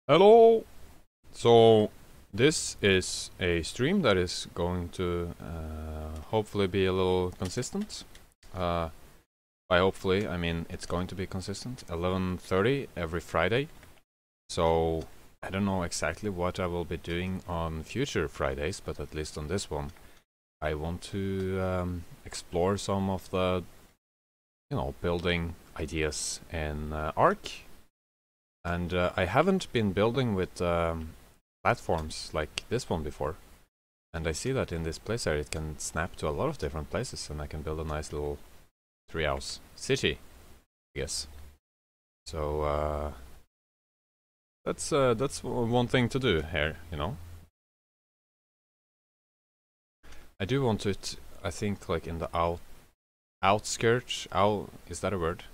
Hello! So, this is a stream that is going to hopefully be a little consistent. By hopefully, I mean it's going to be consistent. 11:30 every Friday. So, I don't know exactly what I will be doing on future Fridays, but at least on this one, I want to explore some of the, building ideas in ARK. And I haven't been building with platforms like this one before. And I see that in this place area it can snap to a lot of different places, and I can build a nice little treehouse city, I guess. So that's one thing to do here, I do want it, I think, like in the outskirts. Is that a word?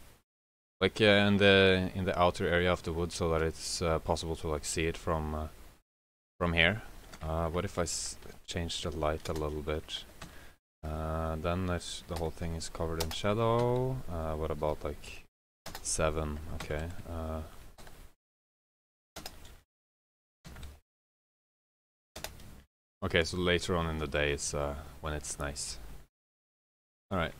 Like in the outer area of the wood, so that it's possible to like see it from here. What if I change the light a little bit? Then the whole thing is covered in shadow. What about like 7? Okay. Okay, so later on in the day is when it's nice. All right.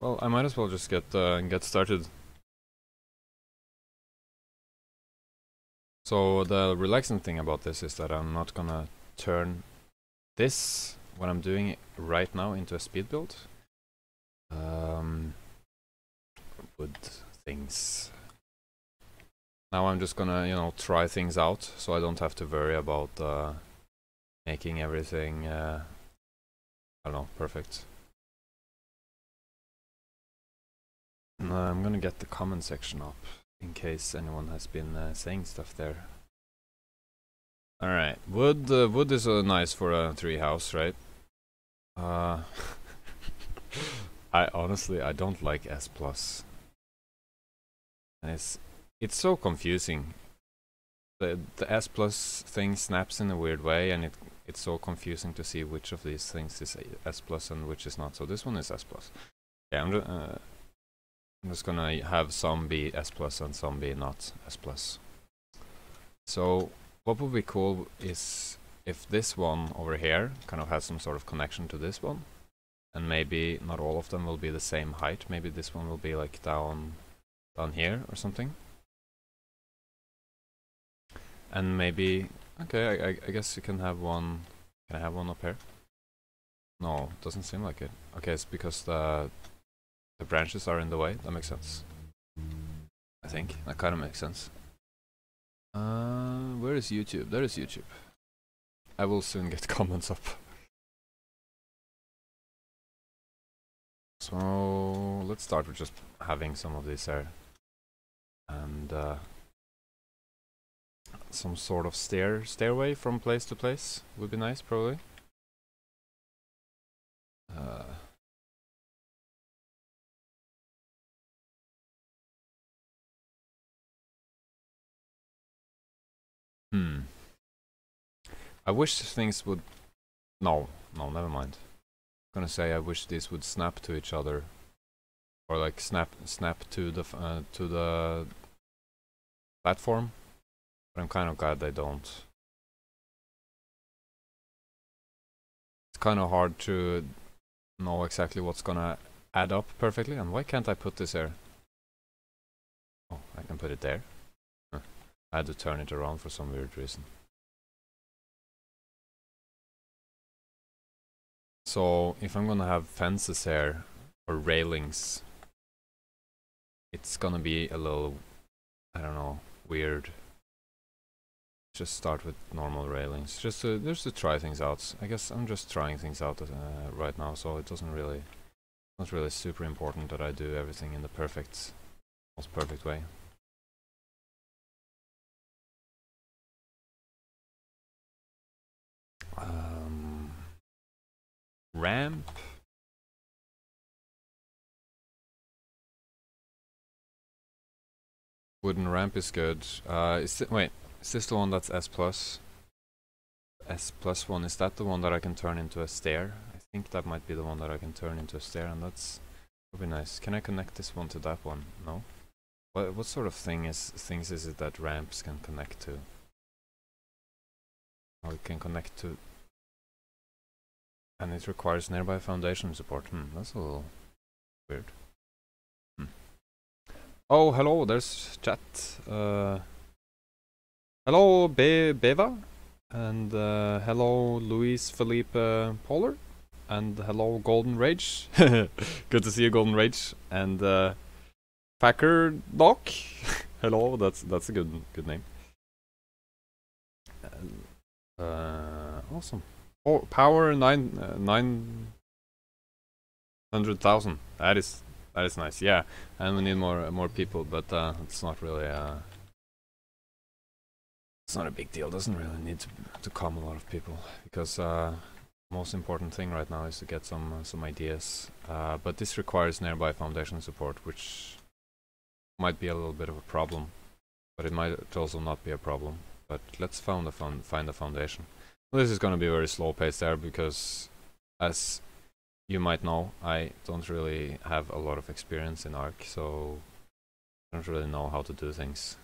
Well, I might as well just get started. So the relaxing thing about this is that I'm not gonna turn this, what I'm doing right now, into a speed build. Wood things. Now I'm just gonna, try things out, so I don't have to worry about making everything, I don't know, perfect. I'm gonna get the comment section up in case anyone has been saying stuff there. Alright, wood is nice for a treehouse, right? I honestly don't like S+. And it's so confusing. The S+ thing snaps in a weird way, and it's so confusing to see which of these things is S+ and which is not. So this one is S+. Yeah, I'm just gonna have some be S+ and some be not S+. So what would be cool is if this one over here kind of has some sort of connection to this one, and maybe not all of them will be the same height. Maybe this one will be like down here or something. And maybe, okay, I guess you can have one. Can I have one up here? No, doesn't seem like it. Okay, it's because the branches are in the way. That makes sense. I think that kind of makes sense. Where is YouTube? There is YouTube. I will soon get comments up. So let's start with just having some of these there, and some sort of stairway from place to place would be nice, probably. I wish things would. No, never mind. I'm gonna say I wish these would snap to each other, or like snap to the platform. But I'm kind of glad they don't. It's kind of hard to know exactly what's gonna add up perfectly. And why can't I put this here? Oh, I can put it there. Huh. I had to turn it around for some weird reason. So if I'm gonna have fences here, or railings, it's gonna be a little, I don't know, weird. Just start with normal railings, just to try things out. I guess I'm just trying things out right now, so it doesn't really, not really super important that I do everything in the most perfect way. Ramp. Wooden ramp is good. Wait, is this the one that's S+? S+ one, is that the one that I can turn into a stair? I think that might be the one that I can turn into a stair, and that would be nice. Can I connect this one to that one? No? What sort of things is it that ramps can connect to? Oh, it can connect to, and it requires nearby foundation support. That's a little weird. Oh, hello, there's chat. Hello, Beva, and hello, Luis Felipe Polar, and hello, Golden Rage. Good to see you, Golden Rage, and Packer Doc. Hello, that's a good name. Awesome. Oh, power 900,000. That is nice. Yeah, and we need more people, but it's not really it's not a big deal. Doesn't really need to come a lot of people, because most important thing right now is to get some ideas. But this requires nearby foundation support, which might be a little bit of a problem, but it might also not be a problem. But let's find a foundation. Well, this is going to be very slow paced there, because as you might know, I don't really have a lot of experience in ARK, so I don't really know how to do things.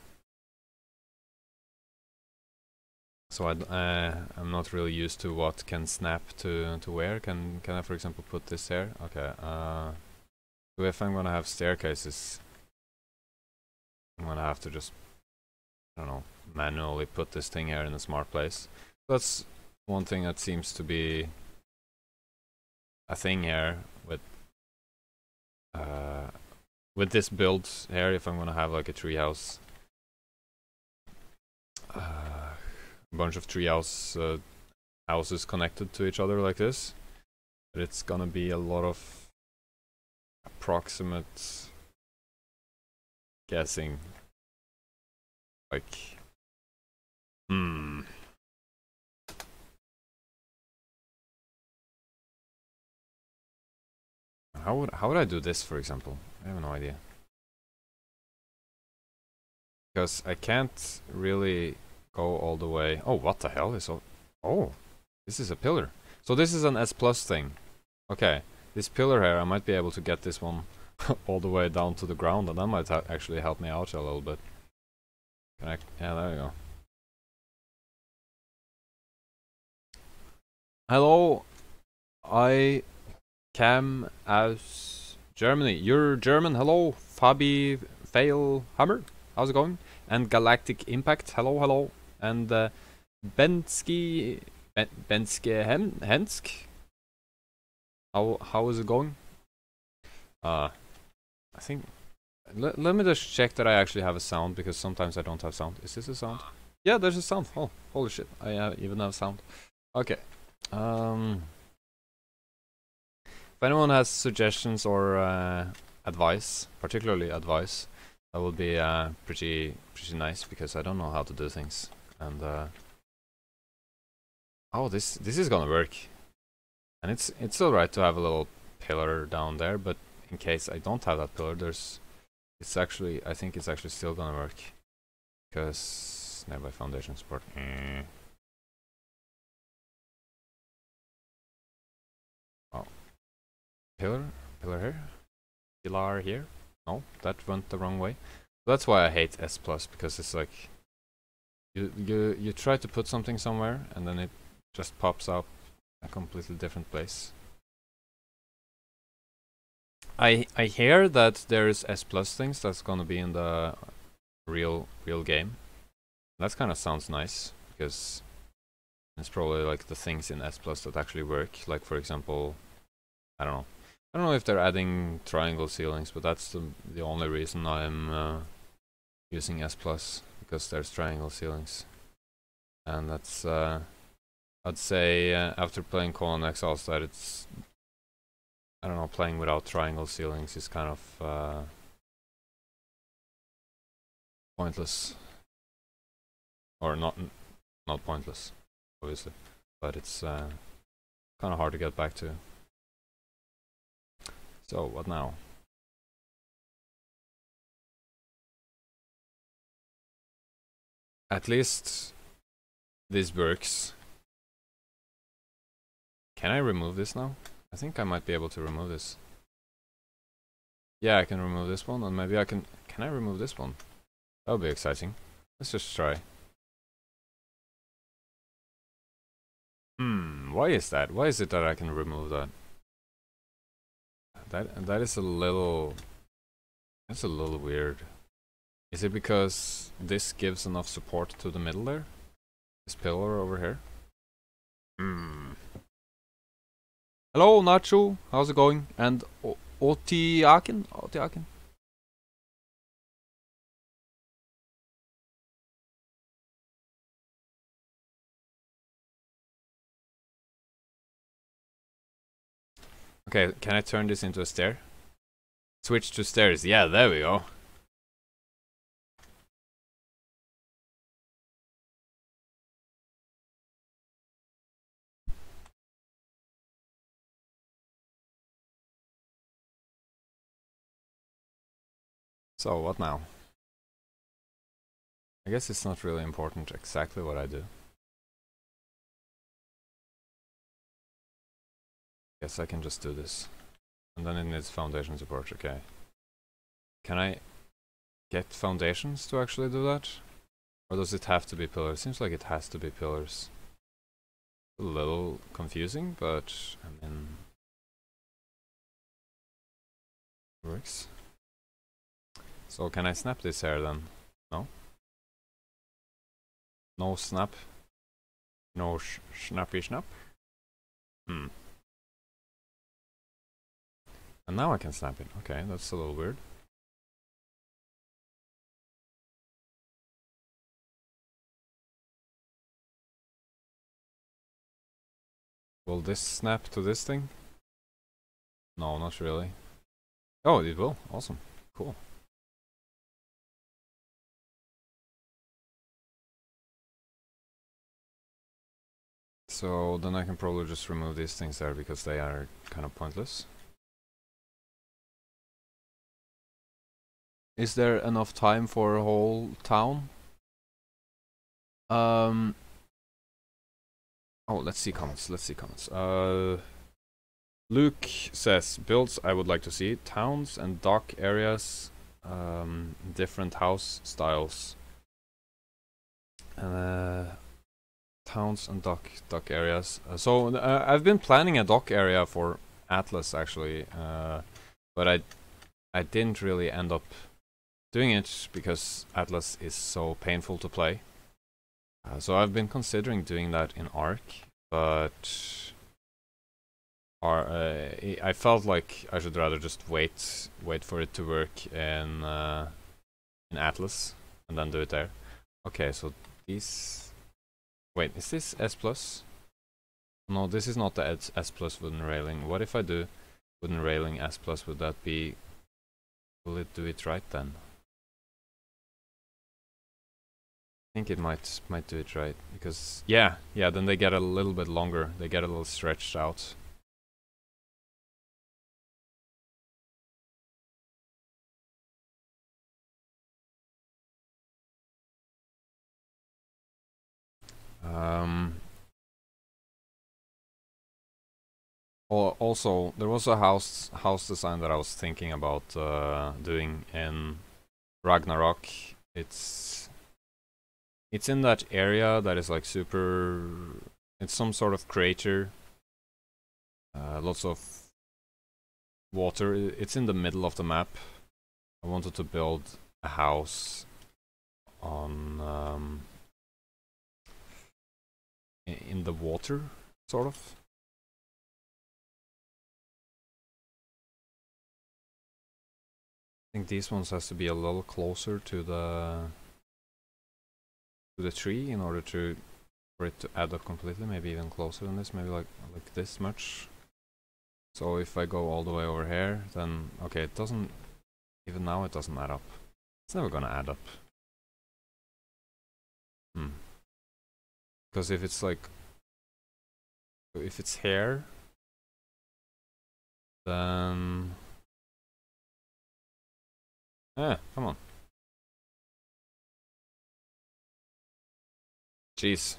So I'm not really used to what can snap to where. Can I, for example, put this here? Okay. So if I'm gonna have staircases, I'm gonna have to just, I don't know, manually put this thing here in a smart place. That's one thing that seems to be a thing here with this build here. If I'm gonna have like a treehouse, a bunch of treehouse houses connected to each other like this, but it's gonna be a lot of approximate guessing. Like, how would I do this, for example? I have no idea, because I can't really go all the way. Oh, what the hell is all? Oh, this is a pillar. So this is an S plus thing. Okay, this pillar here, I might be able to get this one all the way down to the ground, and that might actually help me out a little bit. Yeah, there you go. Hello, I came aus Germany. You're German. Hello, Fabi Failhammer. How's it going? And Galactic Impact. Hello. And Benske Hensk. How is it going? I think. Let me just check that I actually have a sound, because sometimes I don't have sound. Is this a sound? Yeah, there's a sound. Oh, holy shit! I even have sound. Okay. If anyone has suggestions or advice, particularly advice, that would be pretty nice, because I don't know how to do things. And oh, this is gonna work, and it's alright to have a little pillar down there. But in case I don't have that pillar, I think it's actually still gonna work, because nearby foundation support. Oh, pillar here, pillar here. No, that went the wrong way. That's why I hate S plus, because it's like you try to put something somewhere, and then it just pops up a completely different place. I hear that there's S plus things that's gonna be in the real game. That kind of sounds nice, because it's probably like the things in S plus that actually work. Like, for example, I don't know if they're adding triangle ceilings, but that's the only reason I'm using S plus, because there's triangle ceilings, and that's I'd say after playing Colon Exiles that it's, I don't know, playing without triangle ceilings is kind of pointless, or not pointless, obviously, but it's kind of hard to get back to. So what now? At least this works. Can I remove this now? I think I might be able to remove this. Yeah, I can remove this one, and maybe I can can I remove this one? That would be exciting. Let's just try. Why is that? Why is it that I can remove that? That is a little... That's a little weird. Is it because this gives enough support to the middle there? This pillar over here? Hello, Nacho. How's it going? And Otiakin? Otiakin? Okay, can I turn this into a stair? Switch to stairs. Yeah, there we go. So, what now? I guess it's not really important exactly what I do. Guess I can just do this. And then it needs foundation support, okay. Can I get foundations to actually do that? Or does it have to be pillars? Seems like it has to be pillars. A little confusing, but I mean... works. So can I snap this here then? No? No snap? No snappy snap? And now I can snap it. Okay, that's a little weird. Will this snap to this thing? No, not really. Oh, it will. Awesome. Cool. So then I can probably just remove these things there because they are kind of pointless. Is there enough time for a whole town? Oh, let's see comments. Let's see comments. Luke says, builds I would like to see. Towns and dock areas. Different house styles. Towns and dock areas. So I've been planning a dock area for Atlas actually, but I didn't really end up doing it because Atlas is so painful to play. So I've been considering doing that in ARK, but I felt like I should rather just wait for it to work in Atlas and then do it there. Okay, so these. Wait, is this S plus? No, this is not the S plus wooden railing. What if I do wooden railing S plus? Would that be? Will it do it right then? I think it might do it right because yeah, then they get a little bit longer. They get a little stretched out. Also, there was a house design that I was thinking about doing in Ragnarok. It's in that area that is like super. It's some sort of crater. Lots of water. It's in the middle of the map. I wanted to build a house on in the water, sort of. I think these ones has to be a little closer to the tree in order for it to add up completely. Maybe even closer than this. Maybe like this much. So if I go all the way over here, then okay, it doesn't. Even now, it doesn't add up. It's never gonna add up. Because if it's like, if it's here, then come on. Jeez.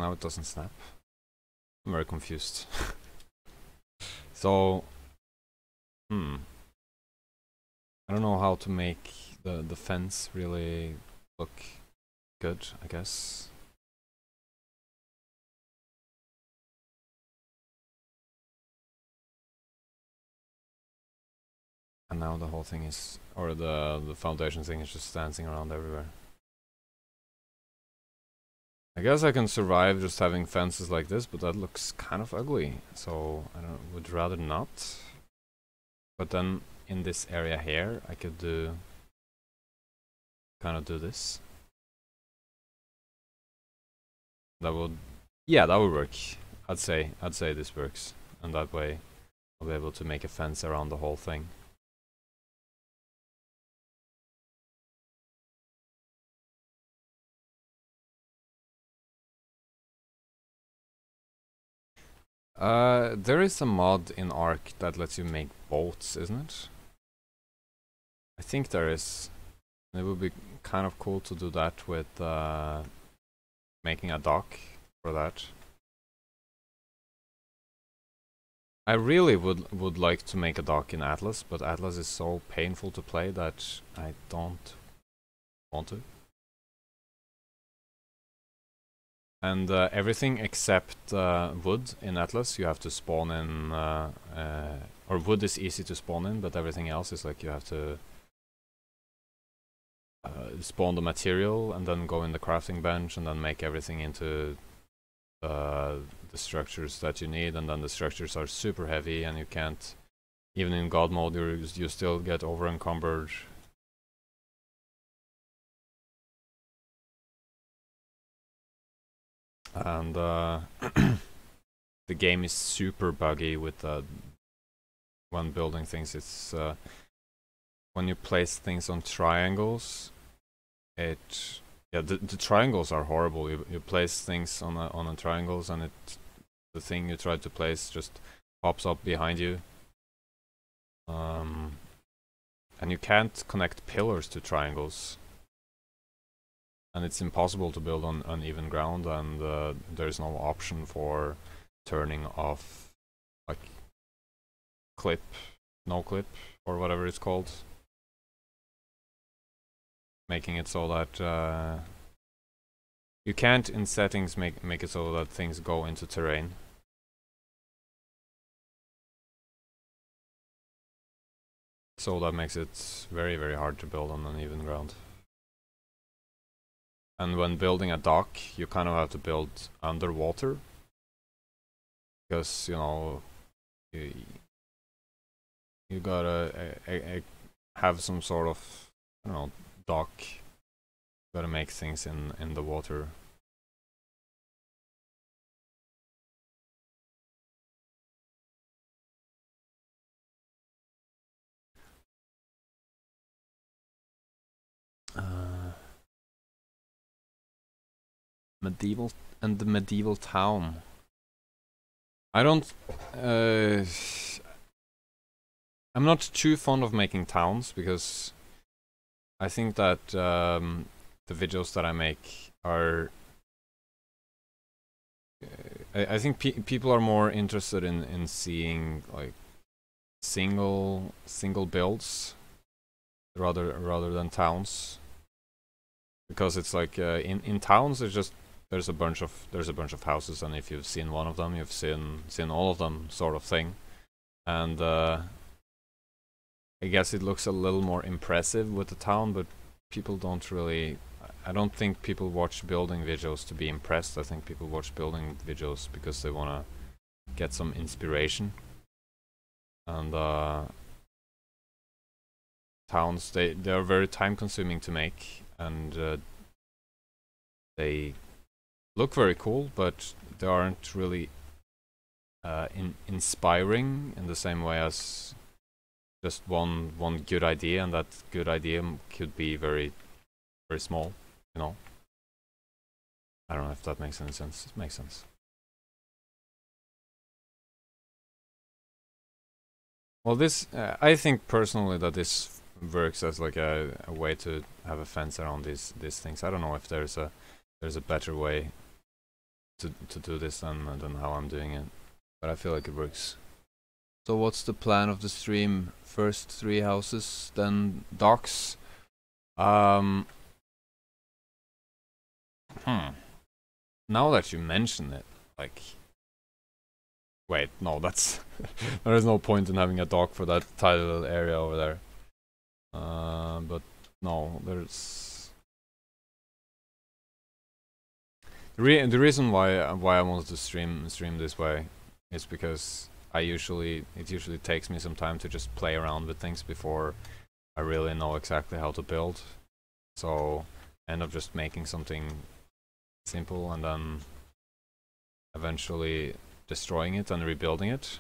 now it doesn't snap. I'm very confused. So, I don't know how to make the fence really look good, I guess. And now the whole thing is, or the foundation thing is just dancing around everywhere. I guess I can survive just having fences like this, but that looks kind of ugly, so I would rather not. But then in this area here, I could do kind of do this. That would, yeah, that would work. I'd say this works, and that way I'll be able to make a fence around the whole thing. There is a mod in ARK that lets you make boats, isn't it? I think there is. It would be kind of cool to do that with making a dock for that. I really would like to make a dock in Atlas, but Atlas is so painful to play that I don't want to. And everything except wood in Atlas you have to spawn in, or wood is easy to spawn in, but everything else is like you have to spawn the material and then go in the crafting bench and then make everything into the structures that you need, and then the structures are super heavy and you can't, even in God mode you still get over encumbered. And the game is super buggy with when building things. It's when you place things on triangles, the triangles are horrible. You place things on a triangles, and the thing you tried to place just pops up behind you. And you can't connect pillars to triangles. And it's impossible to build on uneven ground, and there's no option for turning off, like, no clip, or whatever it's called. Making it so that you can't in settings make it so that things go into terrain. So that makes it very, very hard to build on uneven ground. And when building a dock, you kind of have to build underwater, because, you know, you gotta have some sort of, I don't know, dock. You gotta make things in the water. Medieval and the medieval town. I don't. I'm not too fond of making towns, because I think that the videos that I make are. I think people are more interested in seeing like single builds rather than towns, because it's like in towns there's a bunch of houses, and if you've seen one of them, you've seen all of them, sort of thing. And I guess it looks a little more impressive with the town, but people don't really. I don't think people watch building videos to be impressed. I think people watch building videos because they wanna get some inspiration. And towns, they are very time consuming to make, and they look very cool, but they aren't really inspiring in the same way as just one good idea, and that good idea could be very, very small, you know. I don't know if that makes any sense. It makes sense. Well, this I think personally that this works as like a way to have a fence around these things. I don't know if there's a better way to do this than how I'm doing it, but I feel like it works. So what's the plan of the stream? First 3 houses, then docks. Now that you mention it, like, wait, no, that's there is no point in having a dock for that tiny little area over there. But no, there's the reason why I wanted to stream this way is because it usually takes me some time to just play around with things before I really know exactly how to build. So I end up just making something simple and then eventually destroying it and rebuilding it.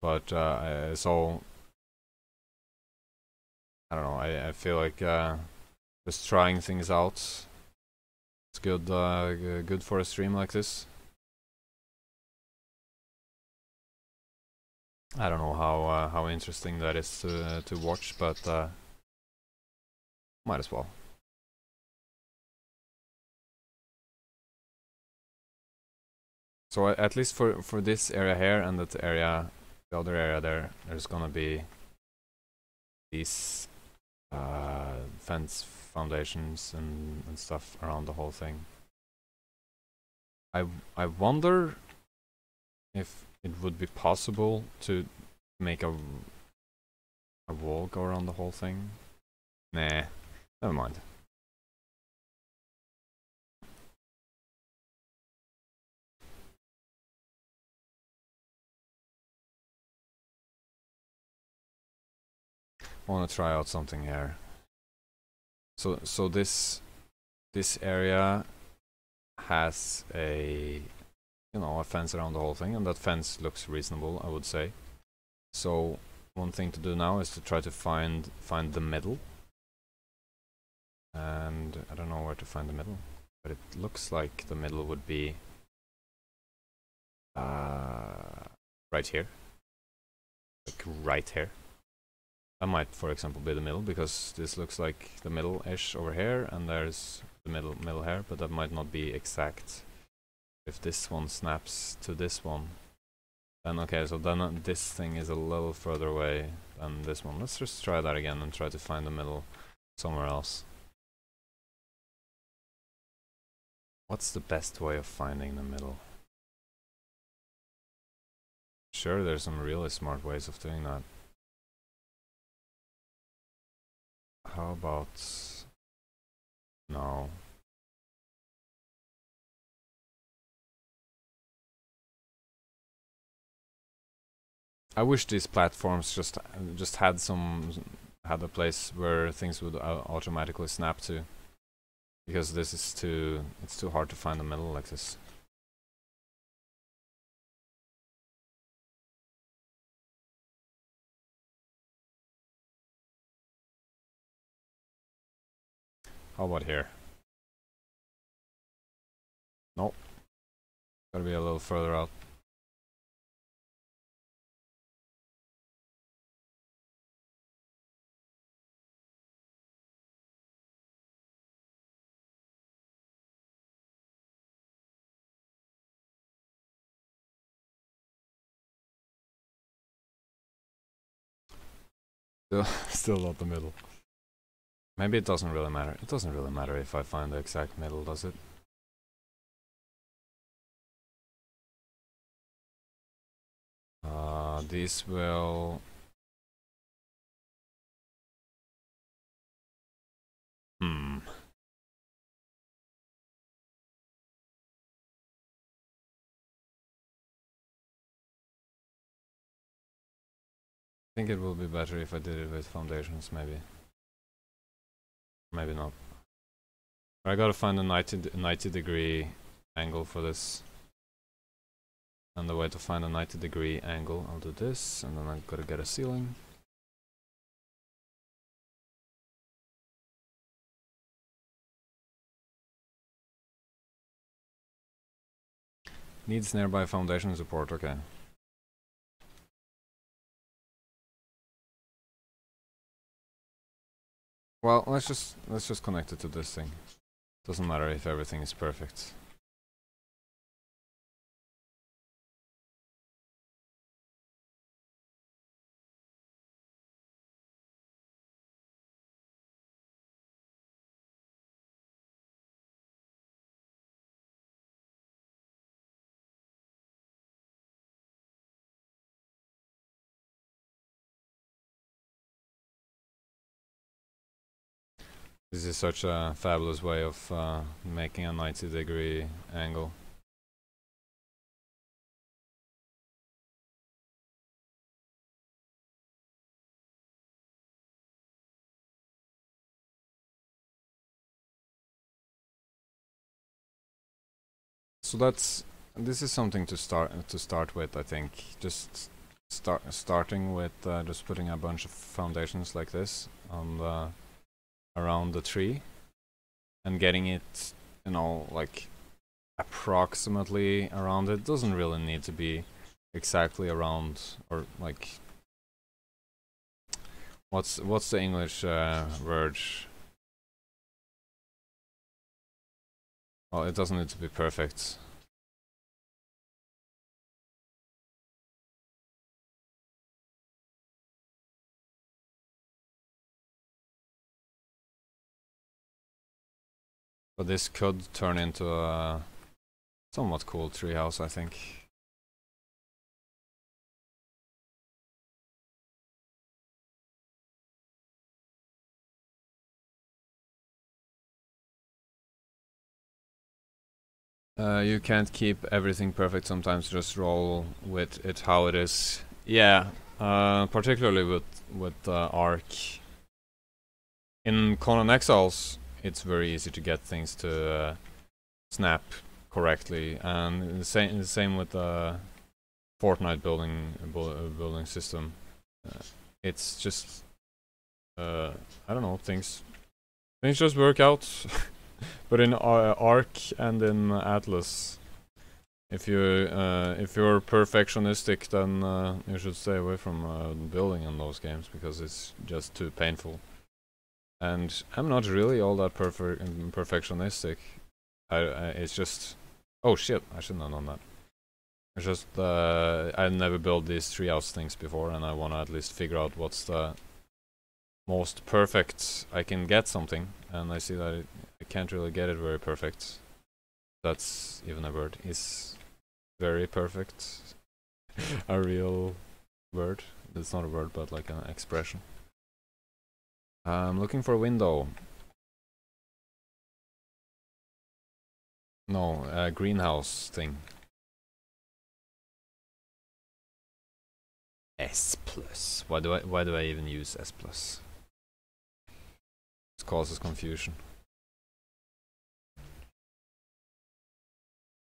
But so I don't know. I feel like just trying things out. It's good. Good for a stream like this. I don't know how interesting that is to watch, but might as well. So at least for this area here and that area, the other area there, there's gonna be these fence foundations and stuff around the whole thing. I wonder if it would be possible to make a wall go around the whole thing. Nah, never mind. I want to try out something here. So this area has a a fence around the whole thing, and that fence looks reasonable, I would say. So one thing to do now is to try to find the middle. And I don't know where to find the middle, but it looks like the middle would be right here. Like right here. That might, for example, be the middle, because this looks like the middle-ish over here, and there's the middle here, but that might not be exact. If this one snaps to this one, then okay, so then this thing is a little further away than this one. Let's just try that again and try to find the middle somewhere else. What's the best way of finding the middle? Sure, there's some really smart ways of doing that. How about... no. I wish these platforms just had a place where things would automatically snap to, because this is it's too hard to find the middle like this. How about here? Nope. Gotta be a little further out. Still not the middle. Maybe it doesn't really matter. It doesn't really matter if I find the exact middle, does it? These will... I think it will be better if I did it with foundations, maybe. Maybe not. I gotta find a 90-degree angle for this. And the way to find a 90-degree angle, I'll do this, and then I've gotta get a ceiling. Needs nearby foundation support, okay. Well, let's just connect it to this thing. Doesn't matter if everything is perfect. This is such a fabulous way of making a 90-degree angle. So this is something to start with, I think. Just starting with just putting a bunch of foundations like this on the around the tree and getting it, you know, like approximately around it. Doesn't really need to be exactly around, or like what's the English word? Well, it doesn't need to be perfect. But this could turn into a somewhat cool treehouse, I think. You can't keep everything perfect sometimes, just roll with it how it is. Yeah, particularly with ARK. In Conan Exiles, it's very easy to get things to snap correctly, and the same with the Fortnite building system. It's just I don't know, things just work out. But in ARK and in Atlas, if you're perfectionistic, then you should stay away from building in those games because it's just too painful. And I'm not really all that perfectionistic. It's just, oh shit, I shouldn't have known that. It's just I've never built these treehouse things before, and I want to at least figure out what's the most perfect I can get something, and I see that I can't really get it very perfect. That's even a word. Is very perfect a real word? It's not a word, but like an expression. I'm looking for a window. No, a greenhouse thing. S plus. Why do I even use S plus? It causes confusion.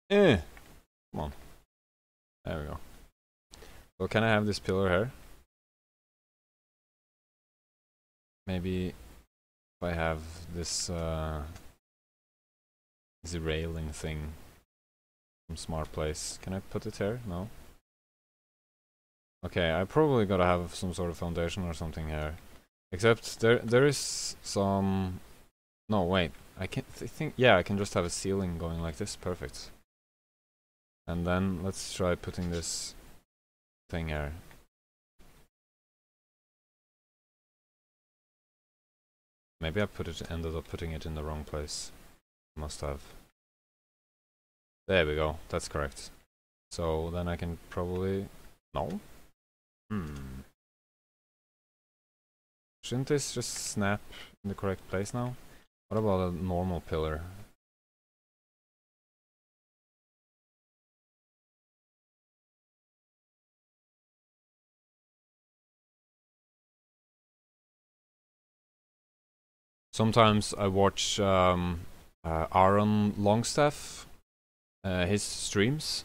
Come on. There we go. So can I have this pillar here? Maybe if I have this this railing thing from Smart Place. Can I put it here? No. Okay, I probably gotta have some sort of foundation or something here. Except there is some. No, wait. I can think. Yeah, I can just have a ceiling going like this. Perfect. And then let's try putting this thing here. Maybe I ended up putting it in the wrong place. Must have. There we go. That's correct. So then I can probably. No. Shouldn't this just snap in the correct place now? What about a normal pillar? Sometimes I watch Aaron Longstaff, his streams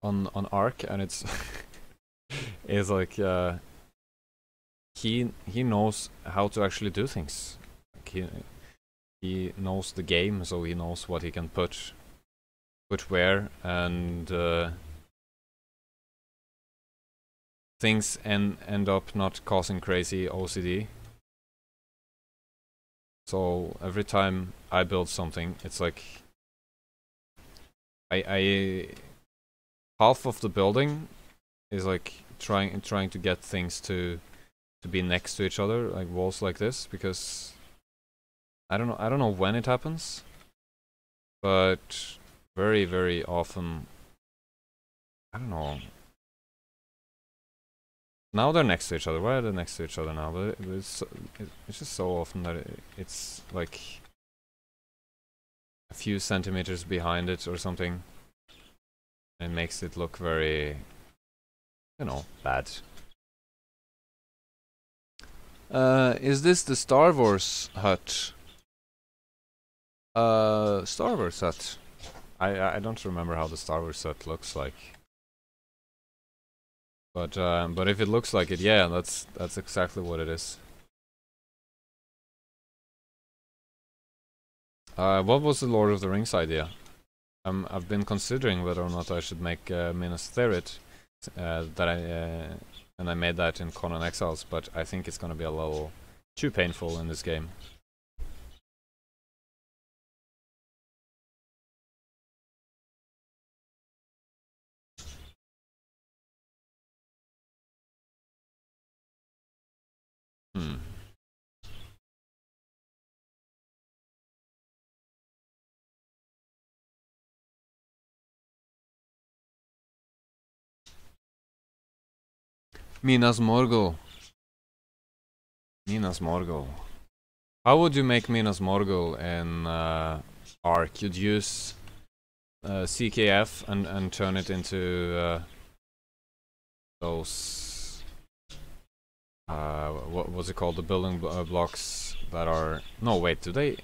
on ARK, and it's it's like he knows how to actually do things. Like he knows the game, so he knows what he can put where, and things end up not causing crazy OCD. So every time I build something, it's like I half of the building is like trying to get things to be next to each other, like walls like this, because I don't know when it happens, but very often, I don't know. Now they're next to each other. Why are they next to each other now? But it's just so often that it's like a few centimeters behind it or something. It makes it look very, you know, bad. Is this the Star Wars hut? Star Wars hut. I don't remember how the Star Wars hut looks like. But if it looks like it, yeah, that's exactly what it is. What was the Lord of the Rings idea? I've been considering whether or not I should make Minas Tirith, and I made that in Conan Exiles, but I think it's gonna be a little too painful in this game. Minas Morgul. Minas Morgul. How would you make Minas Morgul in ARK? You'd use CKF and turn it into those what was it called? The building blocks that are no wait. Do they?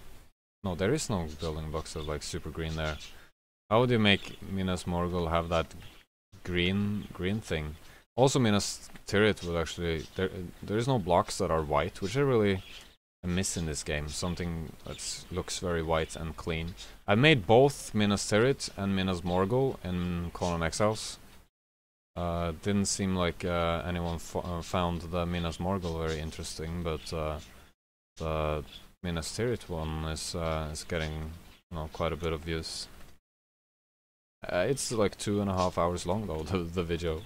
No, there is no building blocks that are like super green there. How would you make Minas Morgul have that green thing? Also, Minas Tirith would actually there is no blocks that are white, which I really miss in this game. Something that looks very white and clean. I made both Minas Tirith and Minas Morgul in Conan Exiles. Didn't seem like anyone found the Minas Morgul very interesting, but the Minas Tirith one is getting, you know, quite a bit of views. It's like 2.5 hours long though, the video.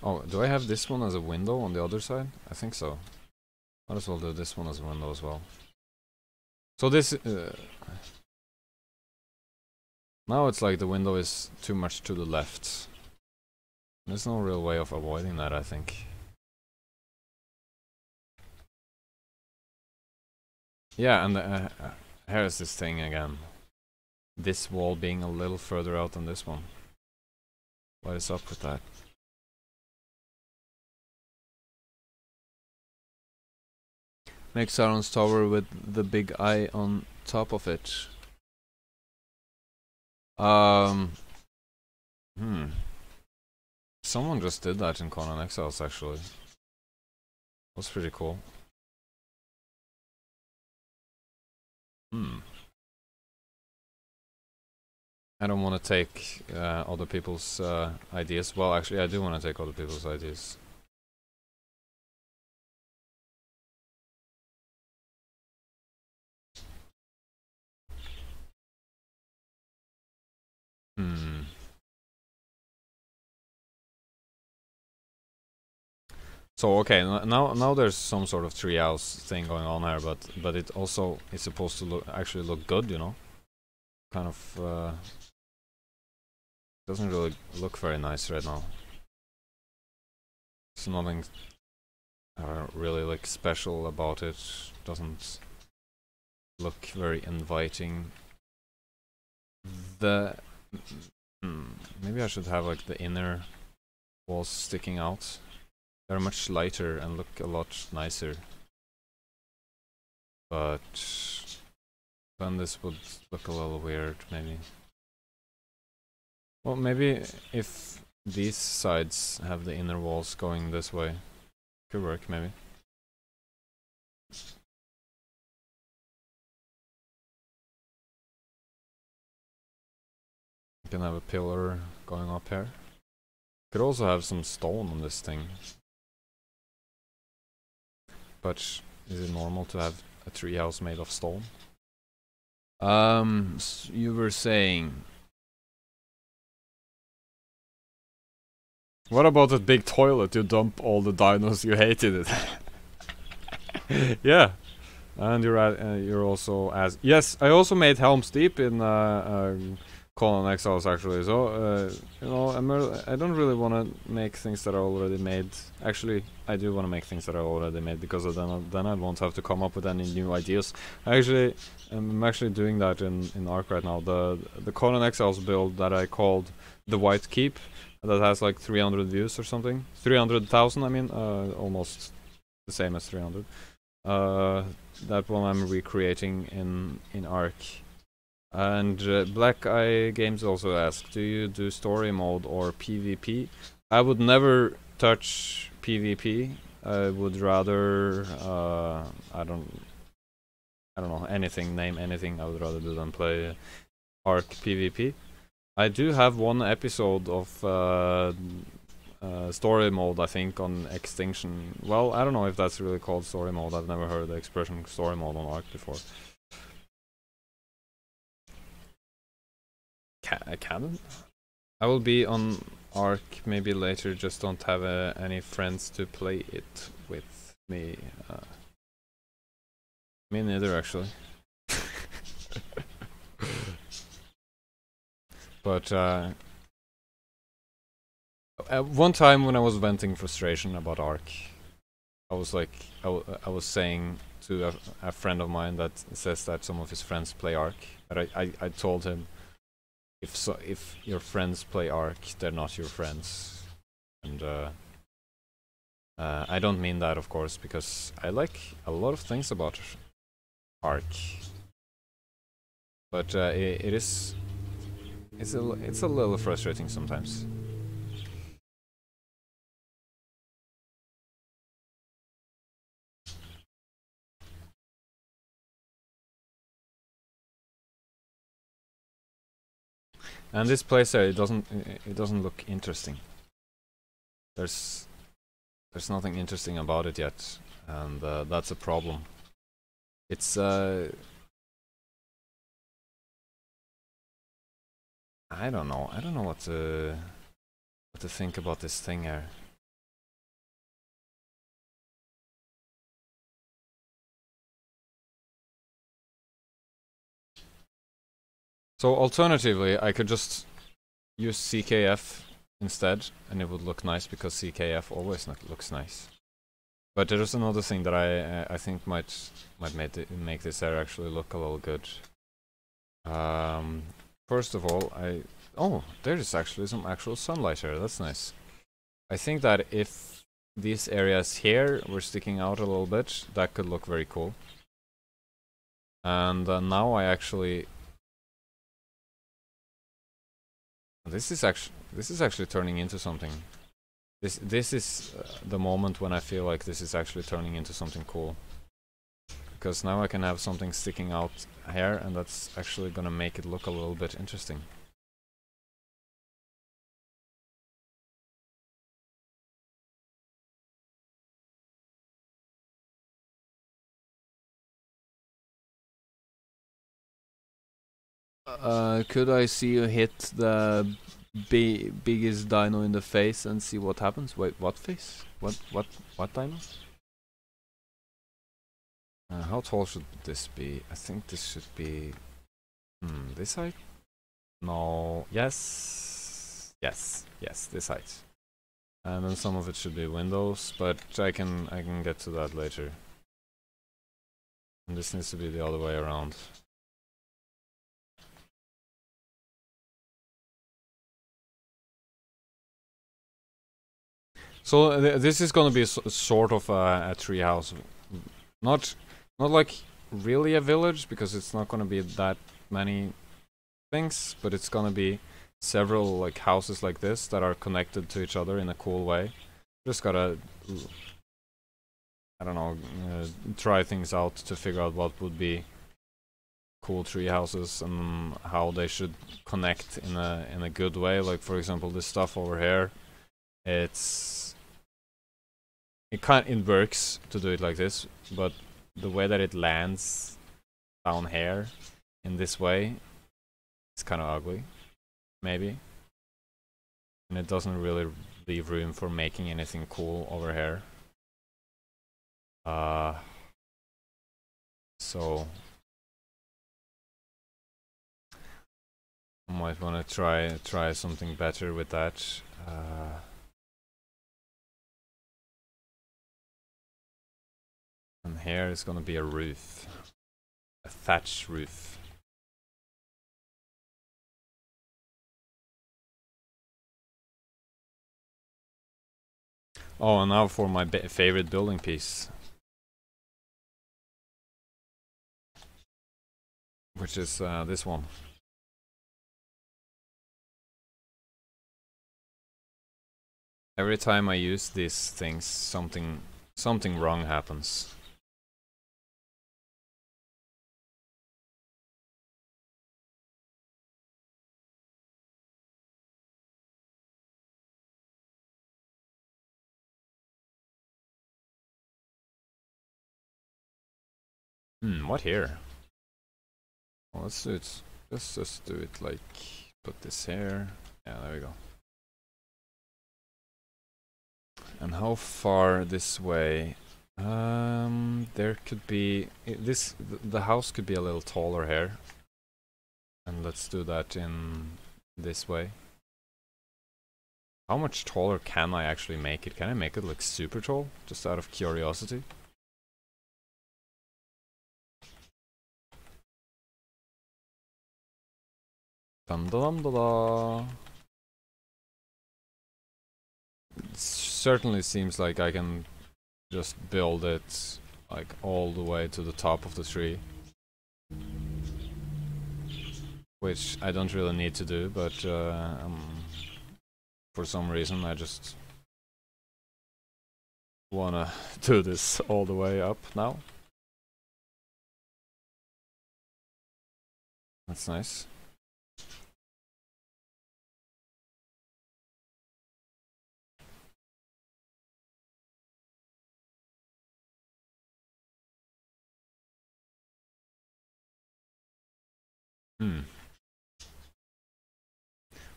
Oh, do I have this one as a window on the other side? I think so. Might as well do this one as a window as well. So this... now it's like the window is too much to the left. There's no real way of avoiding that, I think. Yeah, and here's this thing again. This wall being a little further out than this one. What is up with that? Make Sauron's tower with the big eye on top of it. Someone just did that in Conan Exiles actually. That's pretty cool. I don't want to take other people's ideas. Well, actually, I do want to take other people's ideas. So okay, now there's some sort of treehouse thing going on here, but it also is supposed to actually look good, you know. Kind of doesn't really look very nice right now. There's nothing really like special about it. Doesn't look very inviting. Maybe I should have like the inner walls sticking out. They're much lighter and look a lot nicer. But then this would look a little weird, maybe. Well, maybe if these sides have the inner walls going this way, could work, maybe. You can have a pillar going up here. Could also have some stone on this thing. But is it normal to have a treehouse made of stone? You were saying. What about that big toilet you dump all the dinos you hated it? Yeah. And you're also yes, I also made Helm's Deep in Colon Exiles actually. So you know, I don't really want to make things that are already made. Actually, I do want to make things that are already made because then I won't have to come up with any new ideas. I'm actually doing that in ARK right now. The Colon Exiles build that I called the White Keep, that has like 300 views or something. 300,000, I mean, almost the same as 300. That one I'm recreating in ARK. And Black Eye Games also asked, do you do story mode or PvP? I would never touch PvP. I would rather I don't know, anything, name anything I would rather do than play ARK PvP. I do have one episode of story mode, I think, on Extinction. Well, I don't know if that's really called story mode. I've never heard the expression story mode on ARK before. Canon? I will be on ARK maybe later, just don't have any friends to play it with me. Me neither, actually. But at one time when I was venting frustration about ARK, I was like, I was saying to a friend of mine that says that some of his friends play ARK, that I told him, if your friends play ARK, they're not your friends. And I don't mean that, of course, because I like a lot of things about ARK. But it's a little frustrating sometimes. And this place it doesn't look interesting. There's nothing interesting about it yet, and that's a problem. It's I don't know what to think about this thing here. So alternatively, I could just use CKF instead, and it would look nice because CKF always looks nice. But there's another thing that I think might make this area actually look a little good. First of all, there's actually some actual sunlight here. That's nice. I think that if these areas here were sticking out a little bit, that could look very cool. And now I actually. This is actually turning into something. This is the moment when I feel like this is actually turning into something cool. Because now I can have something sticking out here, and that's actually gonna make it look a little bit interesting. Could I see you hit the biggest dino in the face and see what happens? Wait, what face? What dino? How tall should this be? I think this should be... this height? No, yes, this height. And then some of it should be windows, but I can get to that later. And this needs to be the other way around. So this is gonna be sort of a treehouse, not like really a village, because it's not gonna be that many things, but it's gonna be several like houses like this that are connected to each other in a cool way. Just gotta, I don't know, try things out to figure out what would be cool tree houses and how they should connect in a good way. Like for example, this stuff over here, it works to do it like this, but the way that it lands down here in this way, it's kind of ugly, maybe. And it doesn't really leave room for making anything cool over here. So I might want to try something better with that. And here is gonna be a roof, a thatched roof. Oh, and now for my favorite building piece, which is this one. Every time I use these things, something wrong happens. What here? Well, let's do it. Let's just do it like, put this here. Yeah, there we go. And how far this way? There could be the house could be a little taller here. And let's do that in this way. How much taller can I actually make it? Can I make it like super tall? Just out of curiosity. Dum da dum da da. It certainly seems like I can just build it like all the way to the top of the tree. Which I don't really need to do, but for some reason I just wanna do this all the way up now. That's nice.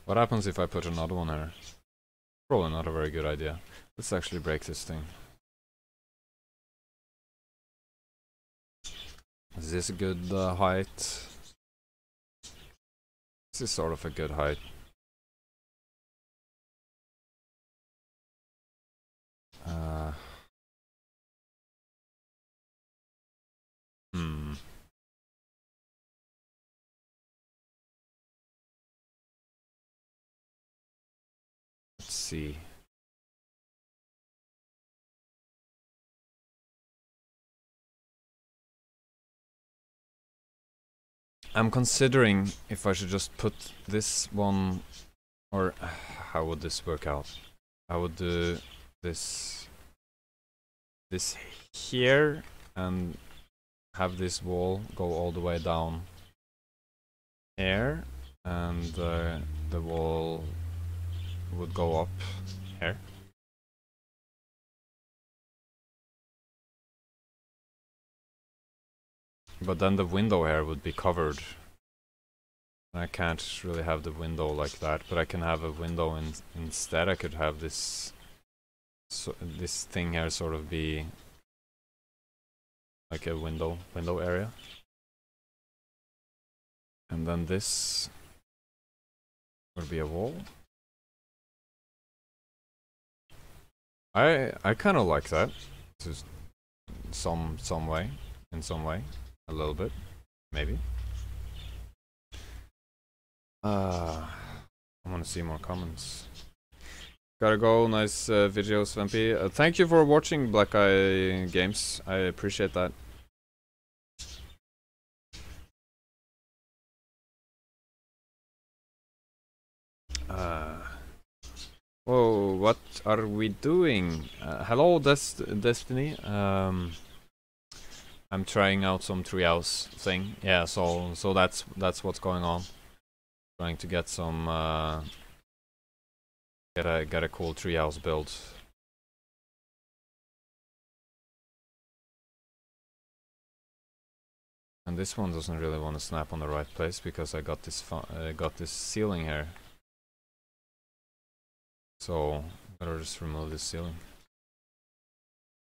What happens if I put another one here? Probably not a very good idea. Let's actually break this thing. Is this a good height? This is sort of a good height. Let's see. I'm considering if I should just put this one, or how would this work out? I would do this here and have this wall go all the way down here, and the wall would go up here. But then the window here would be covered. I can't really have the window like that, but I can have a window, and instead I could have this this thing here sort of be like a window area. And then this would be a wall. I kind of like that. Just in some way, a little bit, maybe. I want to see more comments. Gotta go. Nice video, Sven. Thank you for watching, Black Eye Games. I appreciate that. Whoa, what are we doing? Hello, Destiny. I'm trying out some Treehouse thing. Yeah, so that's what's going on. Trying to get some get a cool Treehouse build. And this one doesn't really want to snap on the right place because I got this ceiling here. So I better just remove this ceiling.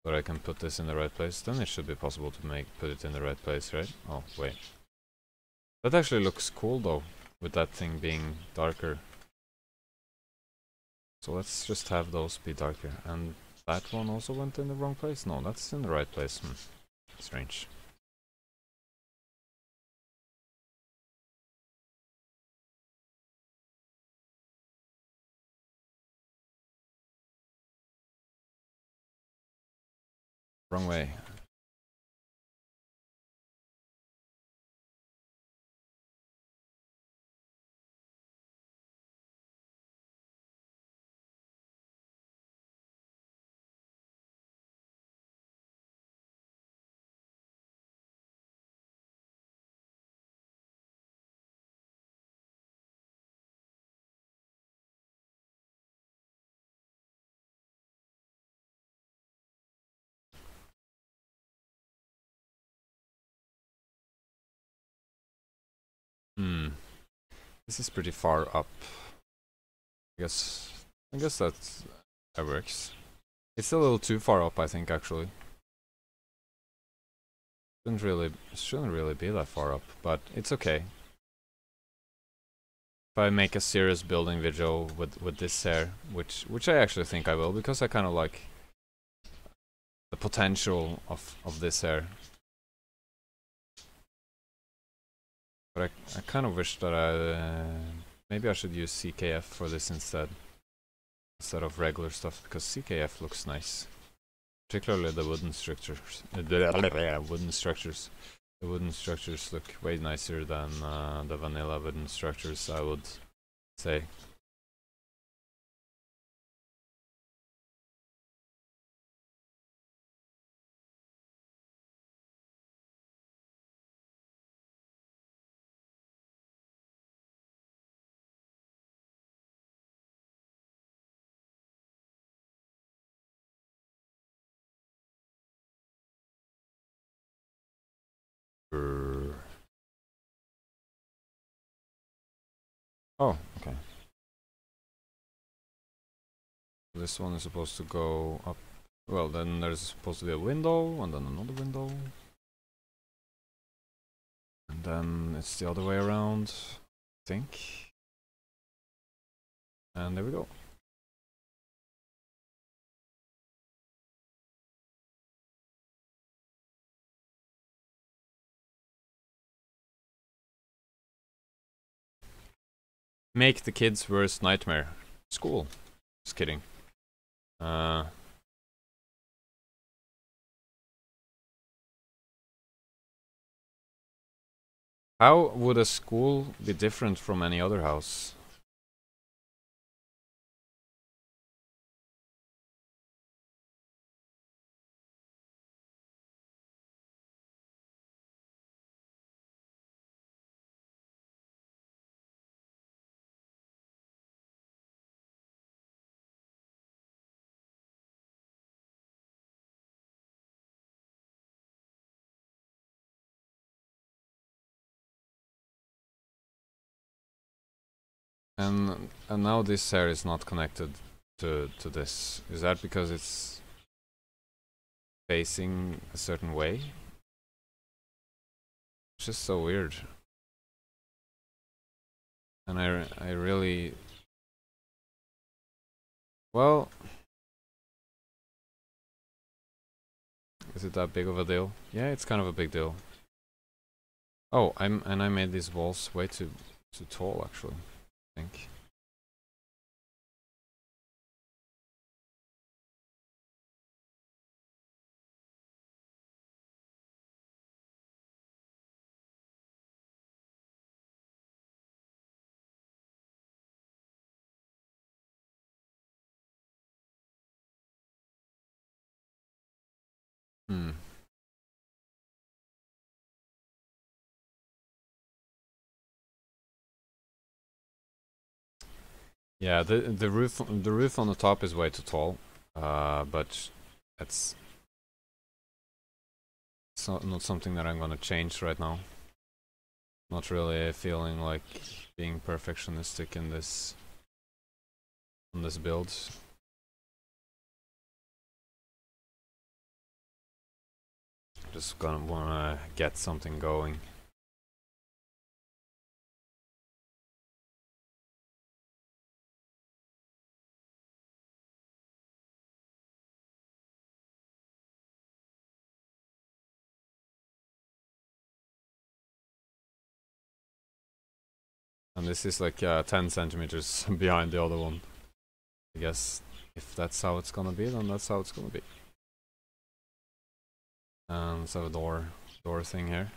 But I can put this in the right place. Then it should be possible to put it in the right place, right? Oh wait, that actually looks cool though, with that thing being darker. So let's just have those be darker. And that one also went in the wrong place? No, that's in the right place. Strange. Wrong way. This is pretty far up. I guess that works. It's a little too far up, I think, actually. Shouldn't really be that far up, but it's okay. If I make a serious building video with this here, which I actually think I will, because I kind of like the potential of this here. But I kind of wish that maybe I should use CKF for this instead of regular stuff, because CKF looks nice, particularly the wooden structures. The wooden structures look way nicer than the vanilla wooden structures, I would say. Oh, okay. This one is supposed to go up. Well, then there's supposed to be a window, and then another window. And then it's the other way around, I think. And there we go. Make the kids' worst nightmare. School. Just kidding. How would a school be different from any other house? And now this hair is not connected to this. Is that because it's facing a certain way? It's just so weird. And I really... Well... Is it that big of a deal? Yeah, it's kind of a big deal. Oh, I made these walls way too tall, actually, I think. Yeah, the roof on the top is way too tall, but it's It's not something that I'm gonna change right now. Not really feeling like being perfectionistic in this on this build. Just gonna wanna get something going. And this is like 10 centimeters behind the other one. I guess if that's how it's gonna be, then that's how it's gonna be. And let's have a door thing here.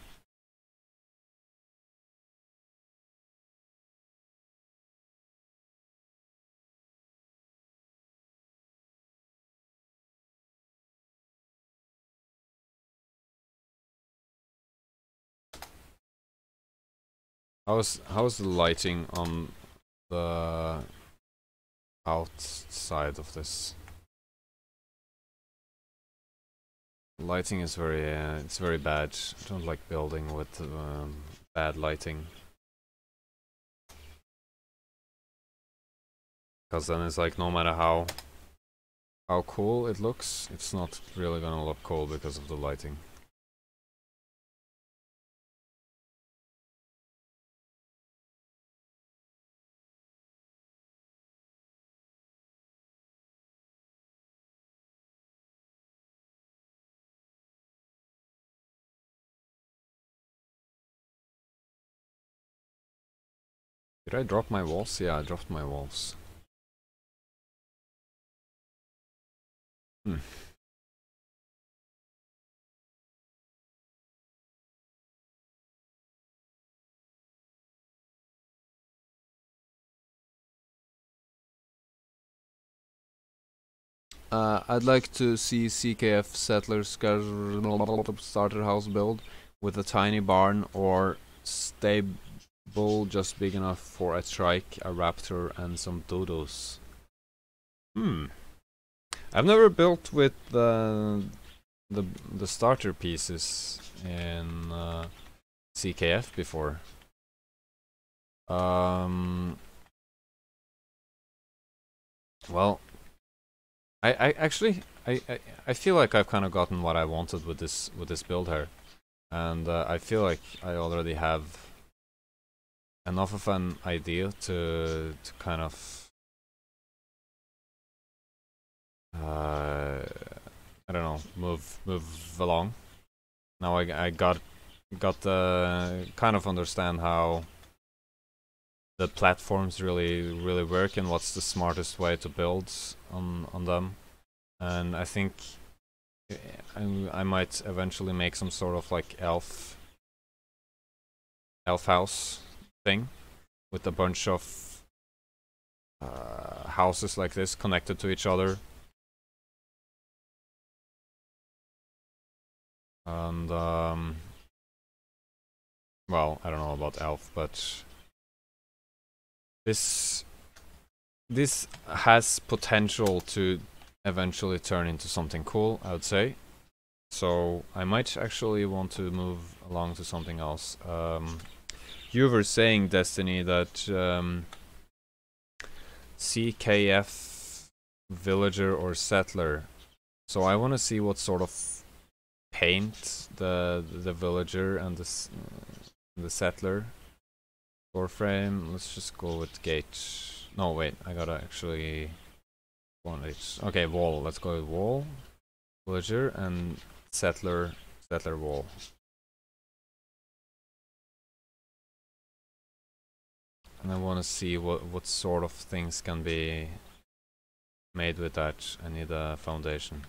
How's the lighting on the outside of this? Lighting is it's very bad. I don't like building with bad lighting. Because then it's like no matter how cool it looks, it's not really gonna look cool because of the lighting. Did I drop my walls? Yeah, I dropped my walls. I'd like to see CKF Settlers starter house build with a tiny barn or stable just big enough for a trike, a raptor, and some dodos. I've never built with the starter pieces in CKF before. Well, I actually I feel like I've kind of gotten what I wanted with this build here, and I feel like I already have enough of an idea to kind of I don't know, move along. Now I got kind of understand how the platforms really work and what's the smartest way to build on them, and I think I might eventually make some sort of like elf house thing with a bunch of houses like this connected to each other. And well, I don't know about elf, but this has potential to eventually turn into something cool, I would say. So I might actually want to move along to something else. You were saying, Destiny, that CKF villager or settler. So I want to see what sort of paint the villager and the settler floor frame. Let's just go with gate. No, wait, I gotta actually one each. Okay, wall. Let's go with wall, villager, and settler wall. And I want to see what sort of things can be made with that. I need a foundation.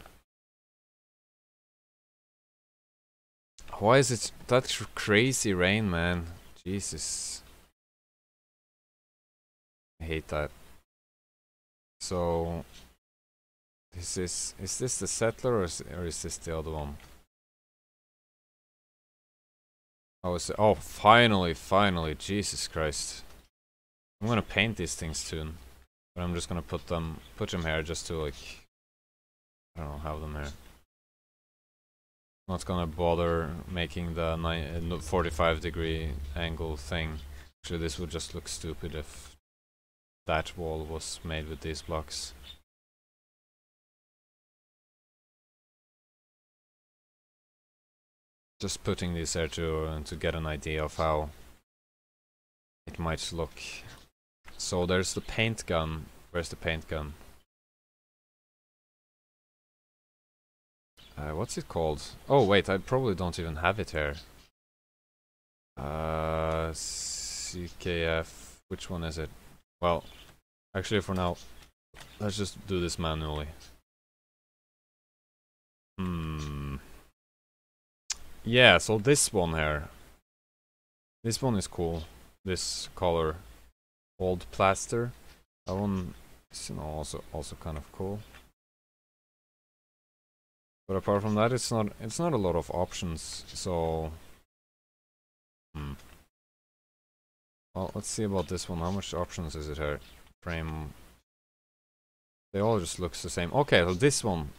Why is it that crazy rain, man? Jesus. I hate that. So is this the settler or is this the other one? Oh, finally, Jesus Christ. I'm gonna paint these things soon. But I'm just gonna put them here just to like I don't know, have them here. Not gonna bother making the 45-degree angle thing. Actually, this would just look stupid if that wall was made with these blocks. Just putting these there to get an idea of how it might look. So there's the paint gun. Where's the paint gun? What's it called? Oh wait, I probably don't even have it here. CKF. Which one is it? Well, actually for now, let's just do this manually. Yeah, so this one here. This one is cool. This color. Old plaster. That one is, you know, also kind of cool. But apart from that, it's not a lot of options, so well, let's see about this one. How much options is it here? Frame. They all just looks the same. Okay, so this one.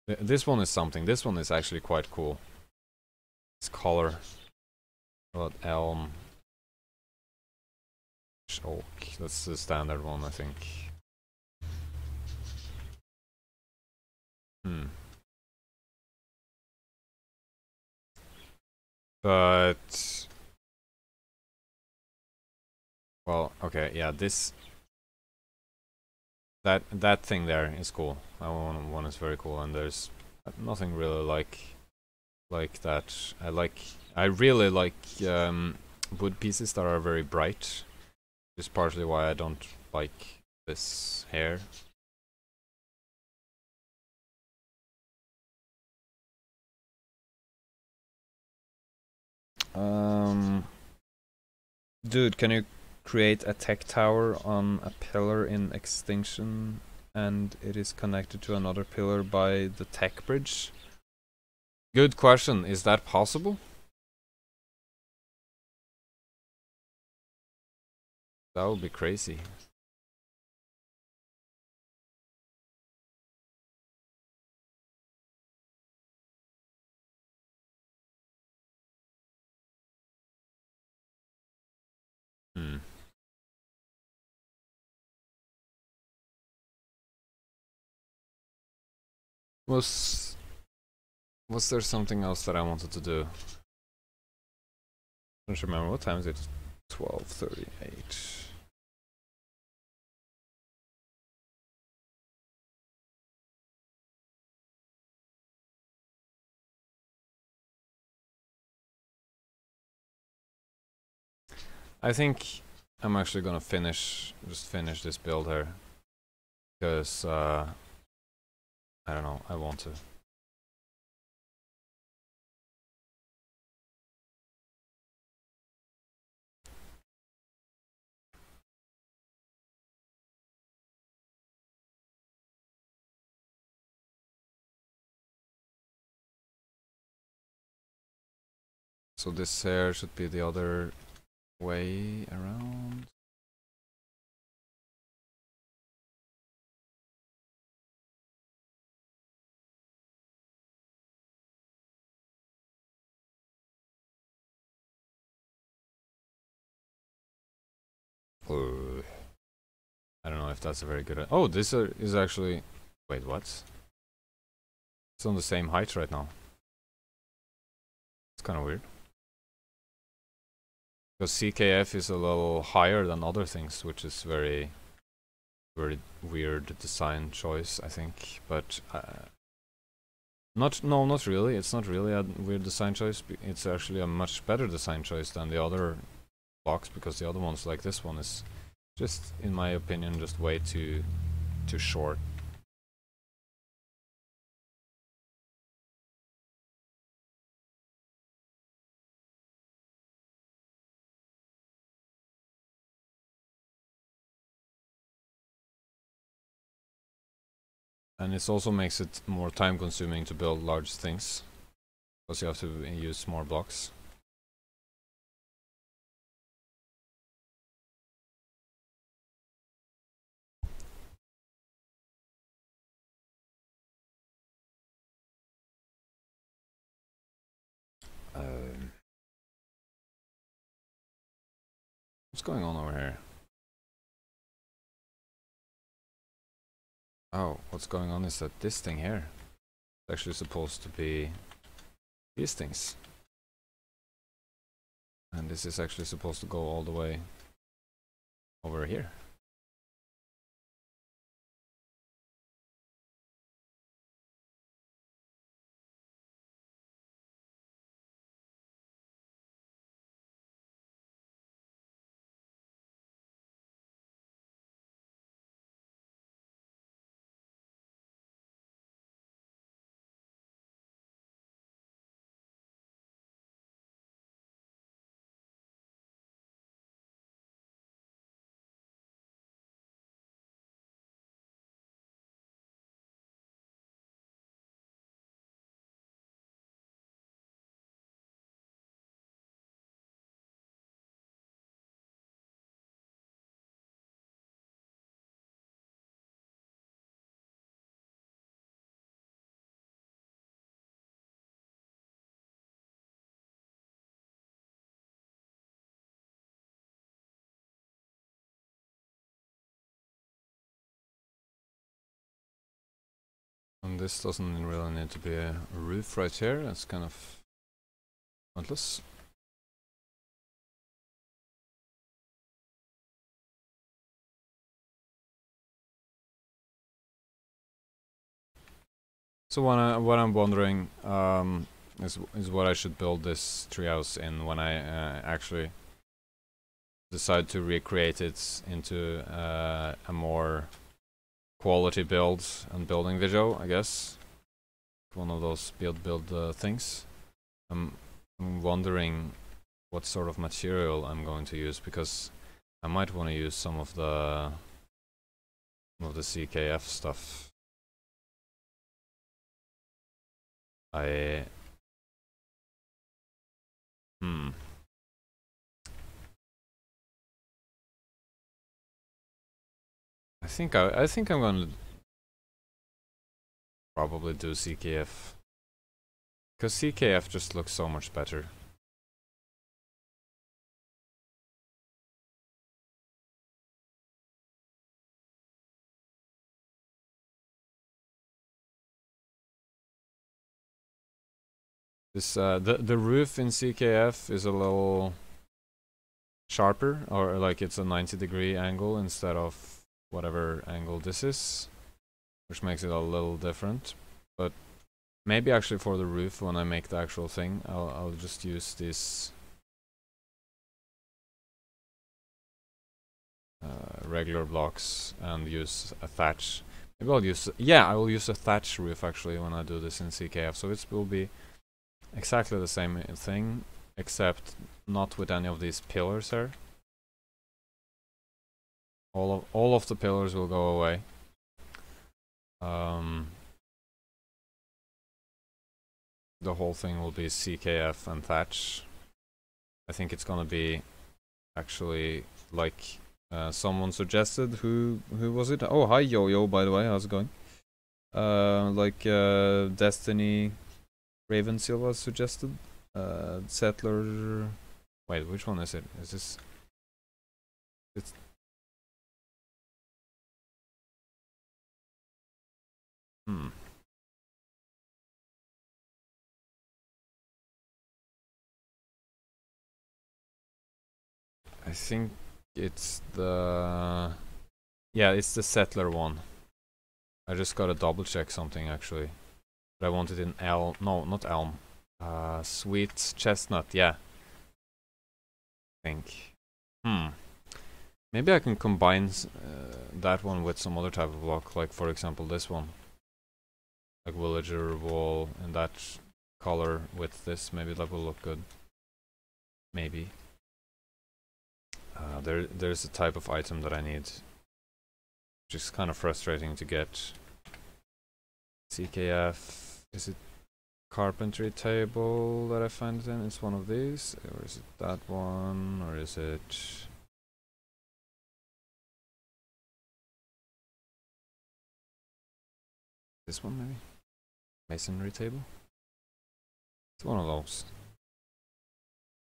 This one is something. This one is actually quite cool. This color. What elm? Oak. That's the standard one, I think. But well, okay, yeah, that thing there is cool. That one is very cool, and there's nothing really like that. I really like wood pieces that are very bright. Which is partially why I don't like this hair. Dude, can you create a tech tower on a pillar in extinction and it is connected to another pillar by the tech bridge? Good question. Is that possible? That would be crazy. Was there something else that I wanted to do? I don't remember. What time is it? 12:38. I think I'm actually gonna finish this build here. Because, I don't know, I want to. So this here should be the other way around. I don't know if that's a very good. Oh, this is actually. Wait, what? It's on the same height right now. It's kind of weird. Because CKF is a little higher than other things, which is very weird design choice, I think. But not really. It's not really a weird design choice. It's actually a much better design choice than the other blocks, because the other ones, like this one, is just, in my opinion, just way too short. And it also makes it more time consuming to build large things, because you have to use more blocks. What's going on over here? Oh, what's going on is that this thing here is actually supposed to be these things. And this is actually supposed to go all the way over here. And this doesn't really need to be a roof right here. That's kind of pointless. So what I'm wondering is what I should build this treehouse in when I actually decide to recreate it into a more quality build and building video, I guess. One of those build things. I'm wondering what sort of material I'm going to use, because I might want to use some of the CKF stuff. I think I'm gonna probably do CKF, because CKF just looks so much better. This the roof in CKF is a little sharper, or like it's a 90-degree angle instead of whatever angle this is, which makes it a little different. But maybe actually for the roof, when I make the actual thing, I'll just use this regular blocks and use a thatch. Maybe I'll use, yeah, I will use a thatched roof actually when I do this in CKF, so it will be exactly the same thing, except not with any of these pillars here. All of the pillars will go away. The whole thing will be CKF and thatch. I think it's gonna be actually like someone suggested. Who was it? Oh, hi Yo-Yo, by the way, how's it going? Like Destiny Raven Silva suggested. Settler. Wait, which one is it? Is this? It's. I think it's the. Yeah, it's the Settler one. I just gotta double check something actually. But I want it in elm. No, not elm. Sweet chestnut. Yeah. I think. Maybe I can combine that one with some other type of block, like for example this one. Like villager wall in that color with this. Maybe that will look good. Maybe. There's a type of item that I need, which is kind of frustrating to get. CKF, is it carpentry table that I find it in? It's one of these, or is it that one, or is it this one maybe? Masonry table? It's one of those.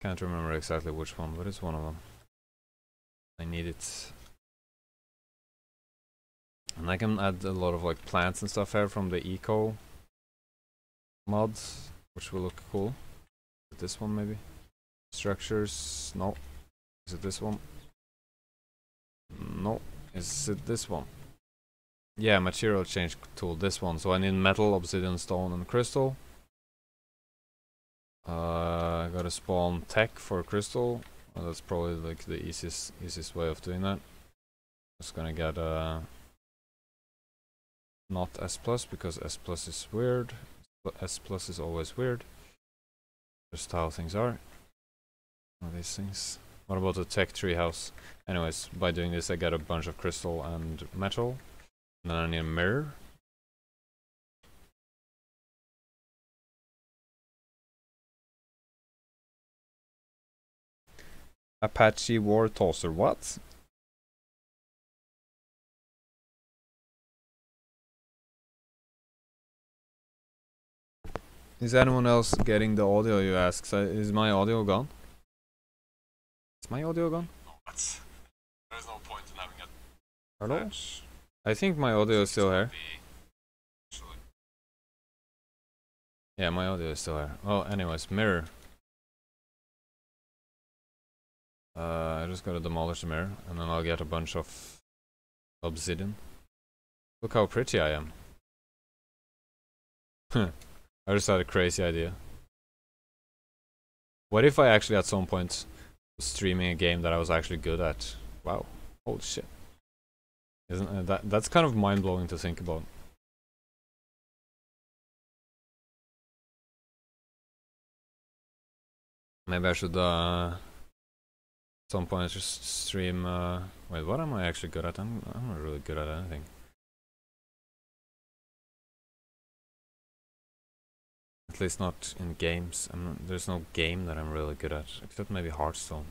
Can't remember exactly which one, but it's one of them. I need it. And I can add a lot of like plants and stuff here from the eco mods, which will look cool. This one maybe? Structures, no. Is it this one? No. Is it this one? Yeah, material change tool, this one. So I need metal, obsidian, stone, and crystal. I gotta spawn tech for crystal. Well, that's probably like the easiest way of doing that. Just gonna get not S plus because S plus is weird. S plus is always weird. Just how things are. All these things. What about the tech treehouse? Anyways, by doing this I get a bunch of crystal and metal. And then I need a mirror. Apache War Tosser, what? Is anyone else getting the audio, you ask? Is my audio gone? Is my audio gone? No, there's no point in having a Hello? patch. I think my audio is still here. Actually. Yeah, my audio is still here. Oh, anyways, mirror. I just gotta demolish the mirror, and then I'll get a bunch of obsidian. Look how pretty I am. I just had a crazy idea. What if I actually at some point was streaming a game that I was actually good at? Wow, holy shit. Isn't that's kind of mind-blowing to think about. Maybe I should at some point just stream wait, what am I actually good at? I'm not really good at anything. At least not in games. There's no game that I'm really good at, except maybe Hearthstone.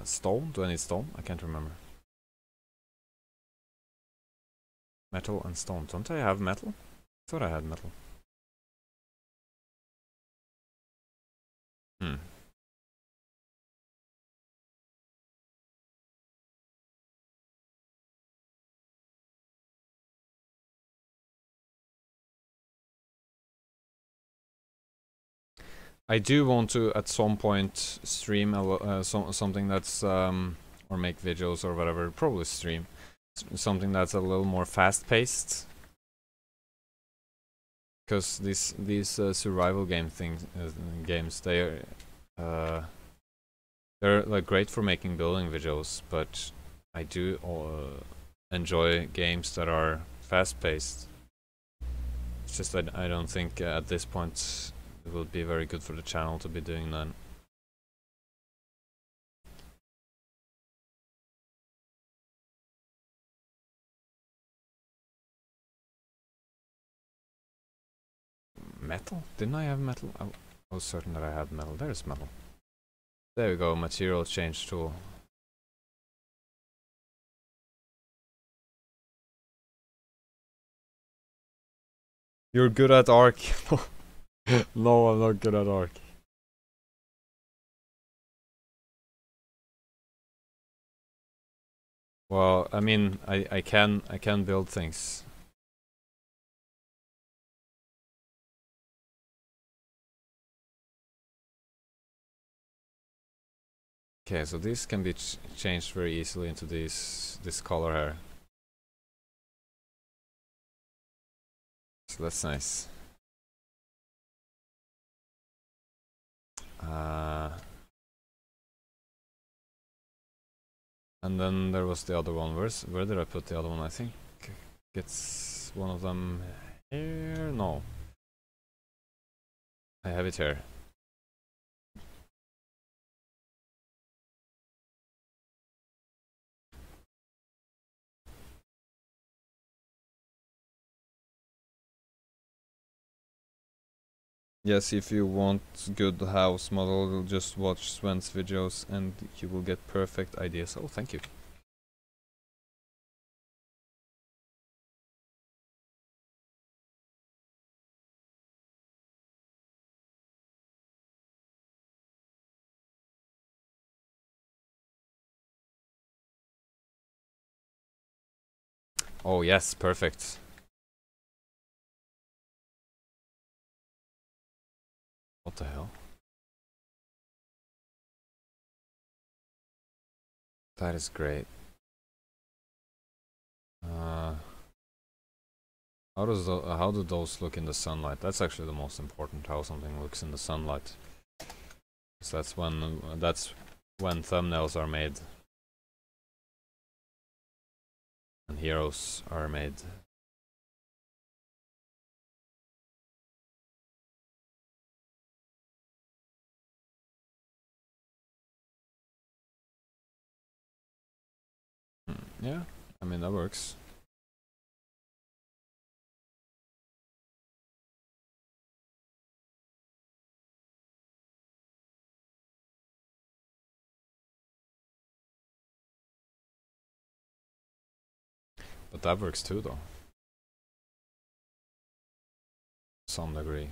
Stone? Do I need stone? I can't remember. Metal and stone. Don't I have metal? I thought I had metal. I do want to at some point stream something that's or make videos or whatever. Probably stream something that's a little more fast-paced. Because these survival game games, they're like great for making building videos, but I do enjoy games that are fast-paced. It's just that I don't think at this point it will be very good for the channel to be doing that. Metal? Didn't I have metal? I was certain that I had metal. There's metal. There we go, material change tool. You're good at ARK. No, I'm not good at ARK. Well, I mean, I can build things. Okay, so these can be changed very easily into this color here. So that's nice. And then there was the other one. Where did I put the other one? I think it's one of them here. No, I have it here. Yes, if you want good house model, just watch Sven's videos and you will get perfect ideas. Oh, thank you. Oh yes, perfect. What the hell? That is great. How do those look in the sunlight? That's actually the most important. How something looks in the sunlight. So that's when thumbnails are made and heroes are made. Yeah, I mean that works. But that works too, though. To some degree.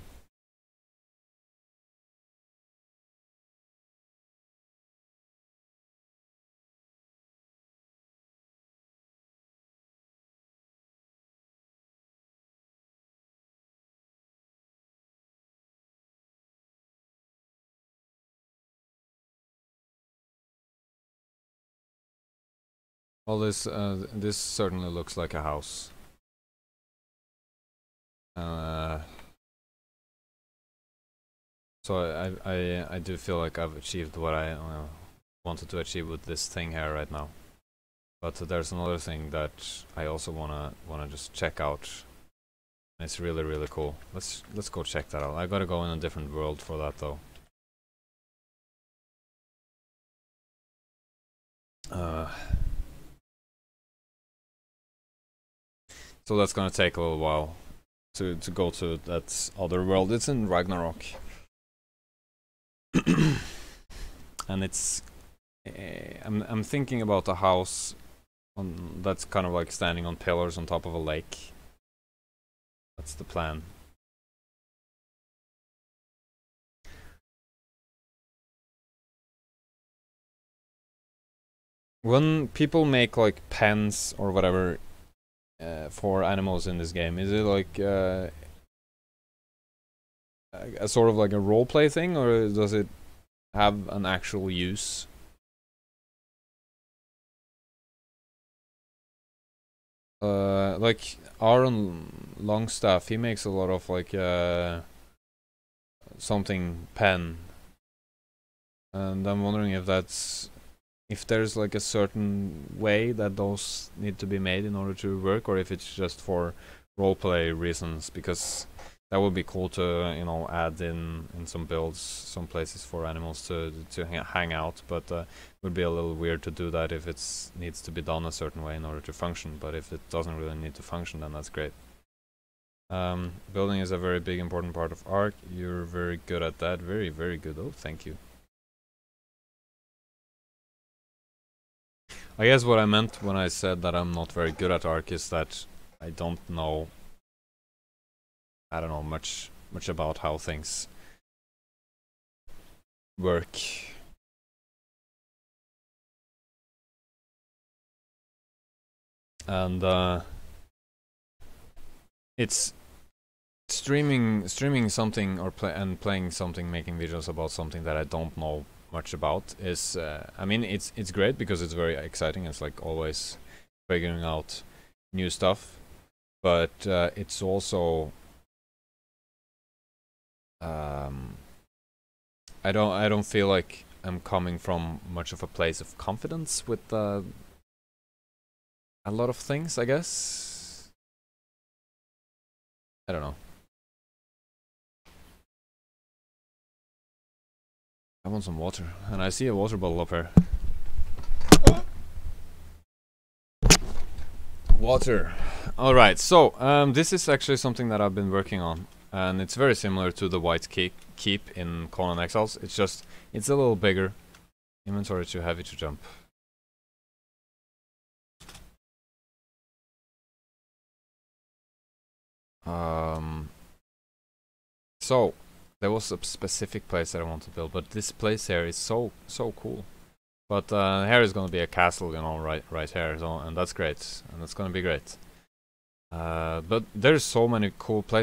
Well, this certainly looks like a house. So I do feel like I've achieved what I wanted to achieve with this thing here right now. But there's another thing that I also wanna just check out. It's really cool. Let's go check that out. I gotta go in a different world for that though. So that's gonna take a little while to go to that other world. It's in Ragnarok. And it's I'm thinking about a house that's kind of like standing on pillars on top of a lake. That's the plan. When people make like pens or whatever for animals in this game, is it like a sort of like a roleplay thing, or does it have an actual use? Like Aaron Longstaff, he makes a lot of like something pen, and I'm wondering if there's like a certain way that those need to be made in order to work, or if it's just for roleplay reasons, because that would be cool to, you know, add in some builds, some places for animals to hang out, but it would be a little weird to do that if it needs to be done a certain way in order to function. But if it doesn't really need to function, then that's great. Building is a very big important part of ARK. You're very good at that. Very good. Oh, thank you. I guess what I meant when I said that I'm not very good at ARK is that I don't know much about how things work. And it's streaming something or playing something, making videos about something that I don't know much about is I mean it's great because it's very exciting. It's like always figuring out new stuff, but it's also I don't feel like I'm coming from much of a place of confidence with a lot of things, I guess. I don't know. I want some water, and I see a water bottle up here. Water. Alright, so this is actually something that I've been working on, and it's very similar to the White Keep in Conan Exiles. It's just, it's a little bigger. Inventory too heavy to jump. So there was a specific place that I want to build, but this place here is so cool. But here is gonna be a castle, you know, right here, so, and that's great, and that's gonna be great. But there's so many cool places